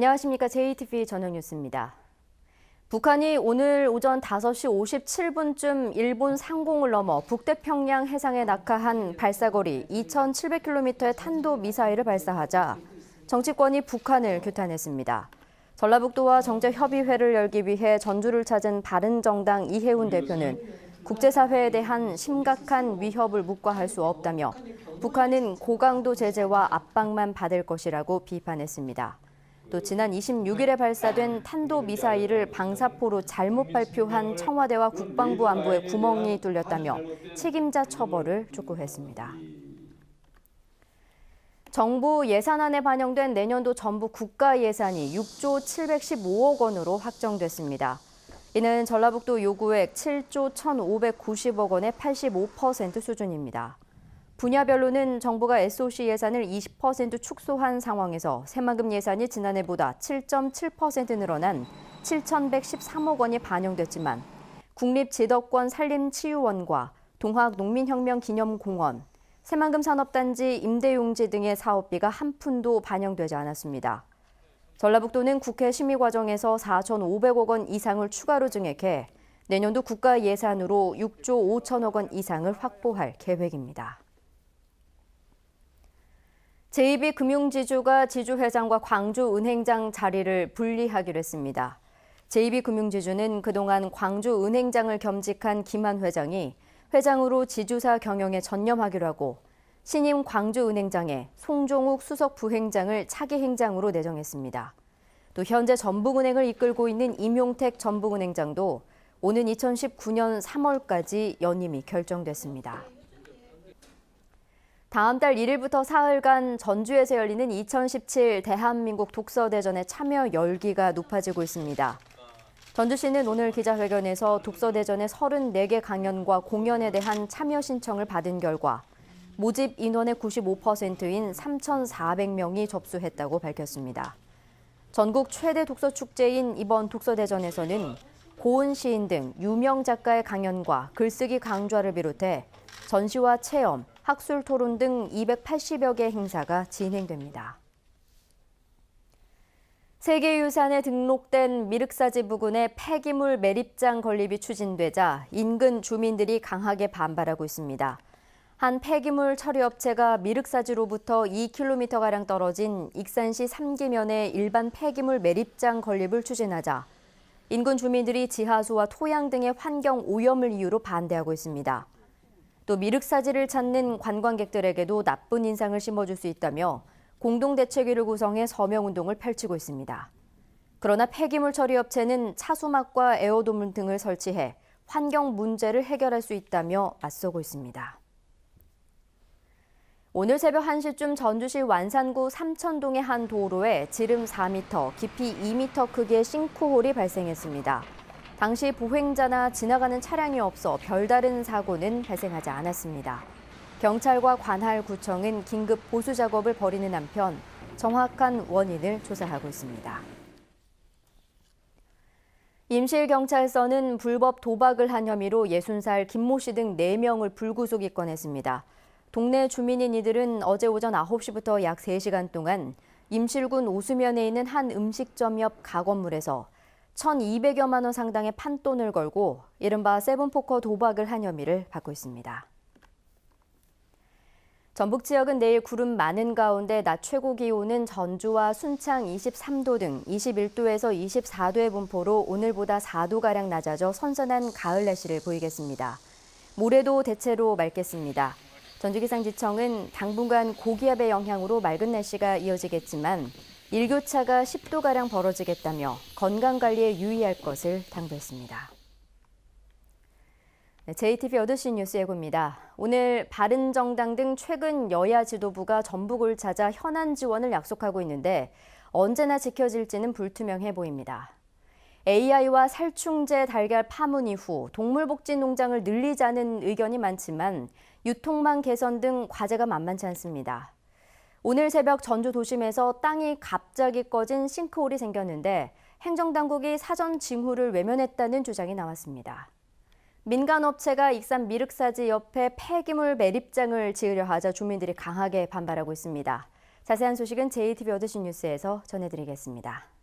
안녕하십니까. JTV 저녁뉴스입니다. 북한이 오늘 오전 5시 57분쯤 일본 상공을 넘어 북태평양 해상에 낙하한 발사거리 2,700km의 탄도미사일을 발사하자 정치권이 북한을 규탄했습니다. 전라북도와 정책협의회를 열기 위해 전주를 찾은 바른정당 이해운 대표는 국제사회에 대한 심각한 위협을 묵과할 수 없다며 북한은 고강도 제재와 압박만 받을 것이라고 비판했습니다. 또 지난 26일에 발사된 탄도미사일을 방사포로 잘못 발표한 청와대와 국방부 안보에 구멍이 뚫렸다며 책임자 처벌을 촉구했습니다. 정부 예산안에 반영된 내년도 전부 국가 예산이 6조 715억 원으로 확정됐습니다. 이는 전라북도 요구액 7조 1,590억 원의 85% 수준입니다. 분야별로는 정부가 SOC 예산을 20% 축소한 상황에서 새만금 예산이 지난해보다 7.7% 늘어난 7,113억 원이 반영됐지만 국립지덕권 산림치유원과 동학농민혁명기념공원, 새만금 산업단지 임대용지 등의 사업비가 한 푼도 반영되지 않았습니다. 전라북도는 국회 심의 과정에서 4,500억 원 이상을 추가로 증액해 내년도 국가 예산으로 6조 5천억 원 이상을 확보할 계획입니다. JB금융지주가 지주회장과 광주은행장 자리를 분리하기로 했습니다. JB금융지주는 그동안 광주은행장을 겸직한 김한 회장이 회장으로 지주사 경영에 전념하기로 하고 신임 광주은행장에 송종욱 수석 부행장을 차기 행장으로 내정했습니다. 또 현재 전북은행을 이끌고 있는 임용택 전북은행장도 오는 2019년 3월까지 연임이 결정됐습니다. 다음 달 1일부터 사흘간 전주에서 열리는 2017 대한민국 독서대전에 참여 열기가 높아지고 있습니다. 전주시는 오늘 기자회견에서 독서대전의 34개 강연과 공연에 대한 참여 신청을 받은 결과 모집 인원의 95%인 3,400명이 접수했다고 밝혔습니다. 전국 최대 독서축제인 이번 독서대전에서는 고은 시인 등 유명 작가의 강연과 글쓰기 강좌를 비롯해 전시와 체험, 학술 토론 등 280여 개 행사가 진행됩니다. 세계유산에 등록된 미륵사지 부근의 폐기물 매립장 건립이 추진되자 인근 주민들이 강하게 반발하고 있습니다. 한 폐기물 처리업체가 미륵사지로부터 2km가량 떨어진 익산시 삼기면의 일반 폐기물 매립장 건립을 추진하자 인근 주민들이 지하수와 토양 등의 환경 오염을 이유로 반대하고 있습니다. 또 미륵사지를 찾는 관광객들에게도 나쁜 인상을 심어줄 수 있다며 공동대책위를 구성해 서명운동을 펼치고 있습니다. 그러나 폐기물 처리업체는 차수막과 에어돔 등을 설치해 환경 문제를 해결할 수 있다며 맞서고 있습니다. 오늘 새벽 1시쯤 전주시 완산구 삼천동의 한 도로에 지름 4m, 깊이 2m 크기의 싱크홀이 발생했습니다. 당시 보행자나 지나가는 차량이 없어 별다른 사고는 발생하지 않았습니다. 경찰과 관할구청은 긴급 보수 작업을 벌이는 한편 정확한 원인을 조사하고 있습니다. 임실경찰서는 불법 도박을 한 혐의로 60살 김모 씨 등 4명을 불구속 입건했습니다. 동네 주민인 이들은 어제 오전 9시부터 약 3시간 동안 임실군 오수면에 있는 한 음식점 옆 가건물에서 1,200여만 원 상당의 판돈을 걸고 이른바 세븐포커 도박을 한 혐의를 받고 있습니다. 전북 지역은 내일 구름 많은 가운데 낮 최고 기온은 전주와 순창 23도 등 21도에서 24도의 분포로 오늘보다 4도가량 낮아져 선선한 가을 날씨를 보이겠습니다. 모레도 대체로 맑겠습니다. 전주기상지청은 당분간 고기압의 영향으로 맑은 날씨가 이어지겠지만 일교차가 10도가량 벌어지겠다며 건강관리에 유의할 것을 당부했습니다. JTV 8시 뉴스 예고입니다. 오늘 바른정당 등 최근 여야 지도부가 전북을 찾아 현안 지원을 약속하고 있는데 언제나 지켜질지는 불투명해 보입니다. AI와 살충제 달걀 파문 이후 동물복지 농장을 늘리자는 의견이 많지만 유통망 개선 등 과제가 만만치 않습니다. 오늘 새벽 전주 도심에서 땅이 갑자기 꺼진 싱크홀이 생겼는데 행정당국이 사전 징후를 외면했다는 주장이 나왔습니다. 민간업체가 익산 미륵사지 옆에 폐기물 매립장을 지으려 하자 주민들이 강하게 반발하고 있습니다. 자세한 소식은 JTV 8시 뉴스에서 전해드리겠습니다.